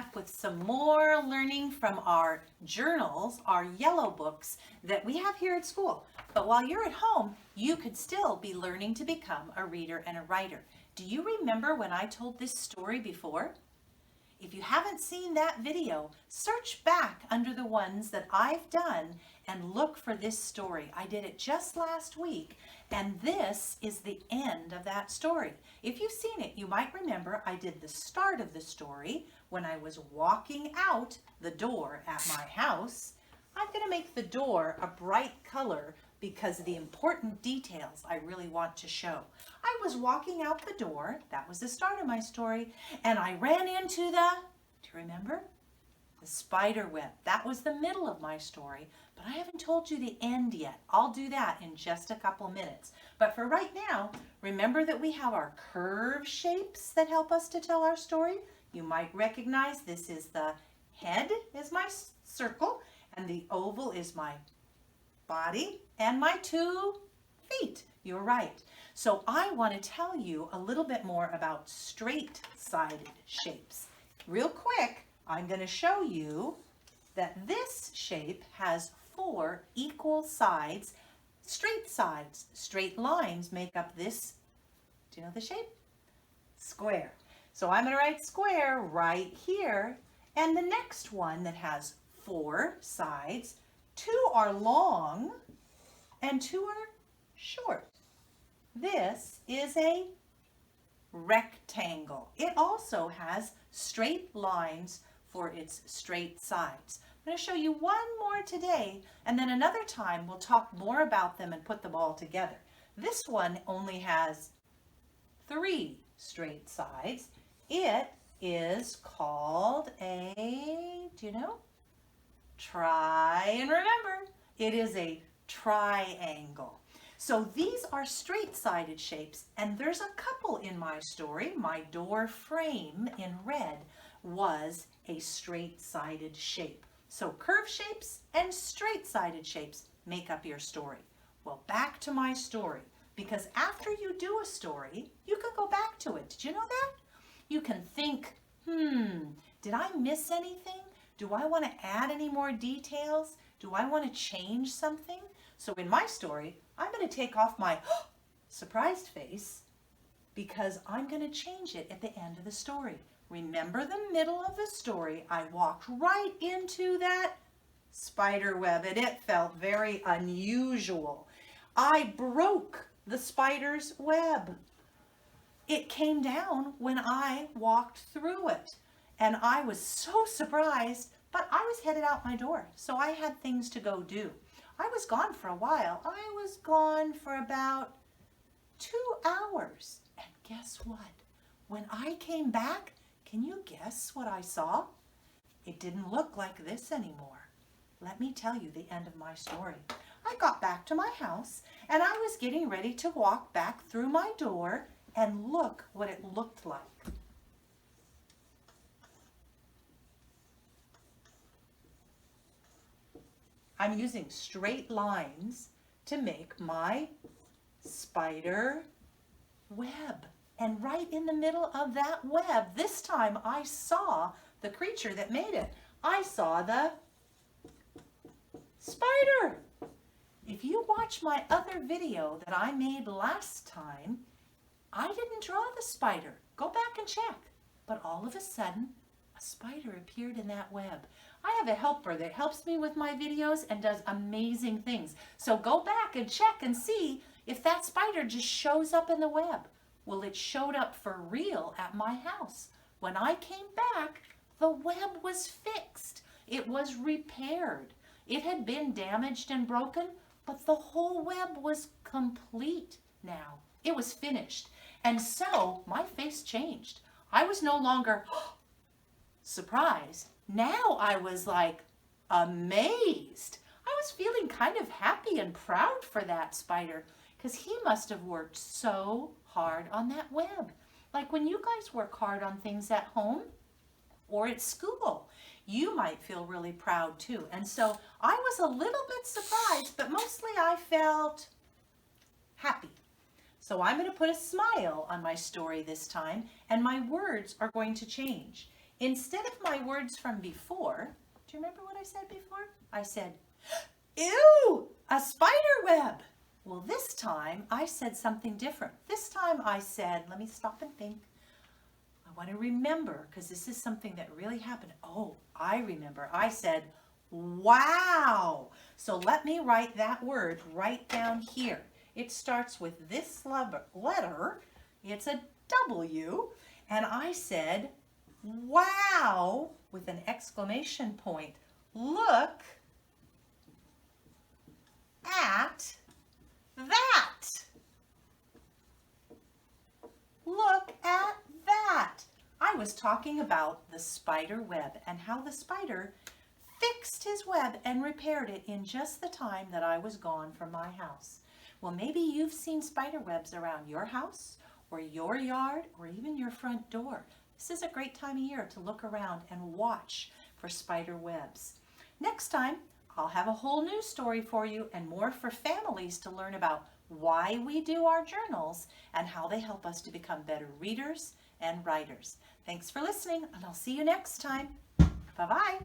back with some more learning from our journals, our yellow books that we have here at school. But while you're at home, you could still be learning to become a reader and a writer. Do you remember when I told this story before? If you haven't seen that video, search back under the ones that I've done and look for this story. I did it just last week, and this is the end of that story. If you've seen it, you might remember I did the start of the story when I was walking out the door at my house. I'm going to make the door a bright color because of the important details I really want to show. I was walking out the door, that was the start of my story, and I ran into do you remember? The spider web. That was the middle of my story, but I haven't told you the end yet. I'll do that in just a couple minutes. But for right now, remember that we have our curve shapes that help us to tell our story. You might recognize this is the head is my circle, and the oval is my body and my 2 feet. You're right. So I want to tell you a little bit more about straight-sided shapes. Real quick, I'm going to show you that this shape has 4 equal sides, straight sides. Straight lines make up this, do you know the shape? Square. So I'm going to write square right here. And the next one that has 4 sides, 2 are long and 2 are short. This is a rectangle. It also has straight lines for its straight sides. I'm going to show you one more today, and then another time we'll talk more about them and put them all together. This one only has 3 straight sides. It is called a, do you know? Try and remember, it is a triangle. So these are straight-sided shapes, and there's a couple in my story. My door frame in red was a straight-sided shape. So curve shapes and straight-sided shapes make up your story. Well, back to my story, because after you do a story, you can go back to it. Did you know that? You can think, did I miss anything? Do I want to add any more details? Do I want to change something? So in my story, I'm going to take off my surprised face because I'm going to change it at the end of the story. Remember the middle of the story, I walked right into that spider web and it felt very unusual. I broke the spider's web. It came down when I walked through it. And I was so surprised, but I was headed out my door, so I had things to go do. I was gone for a while. I was gone for about 2 hours. And guess what? When I came back, can you guess what I saw? It didn't look like this anymore. Let me tell you the end of my story. I got back to my house, and I was getting ready to walk back through my door, and look what it looked like. I'm using straight lines to make my spider web. And right in the middle of that web, this time I saw the creature that made it. I saw the spider. If you watch my other video that I made last time, I didn't draw the spider. Go back and check. But all of a sudden, a spider appeared in that web. I have a helper that helps me with my videos and does amazing things. So go back and check and see if that spider just shows up in the web. Well, it showed up for real at my house. When I came back, the web was fixed. It was repaired. It had been damaged and broken, but the whole web was complete now. It was finished. And so my face changed. I was no longer surprised. Now I was like amazed. I was feeling kind of happy and proud for that spider because he must have worked so hard on that web. Like when you guys work hard on things at home or at school, you might feel really proud too. And so I was a little bit surprised, but mostly I felt happy. So I'm going to put a smile on my story this time, and my words are going to change. instead of my words from before, do you remember what I said before? I said, ew, a spider web. Well, this time I said something different. This time I said, let me stop and think. I want to remember because this is something that really happened. Oh, I remember. I said, wow. So let me write that word right down here. It starts with this letter. It's a W. And I said, wow, with an exclamation point. Look at that. Look at that. I was talking about the spider web and how the spider fixed his web and repaired it in just the time that I was gone from my house. Well, maybe you've seen spider webs around your house or your yard or even your front door. This is a great time of year to look around and watch for spider webs. Next time, I'll have a whole new story for you and more for families to learn about why we do our journals and how they help us to become better readers and writers. Thanks for listening, and I'll see you next time. Bye-bye.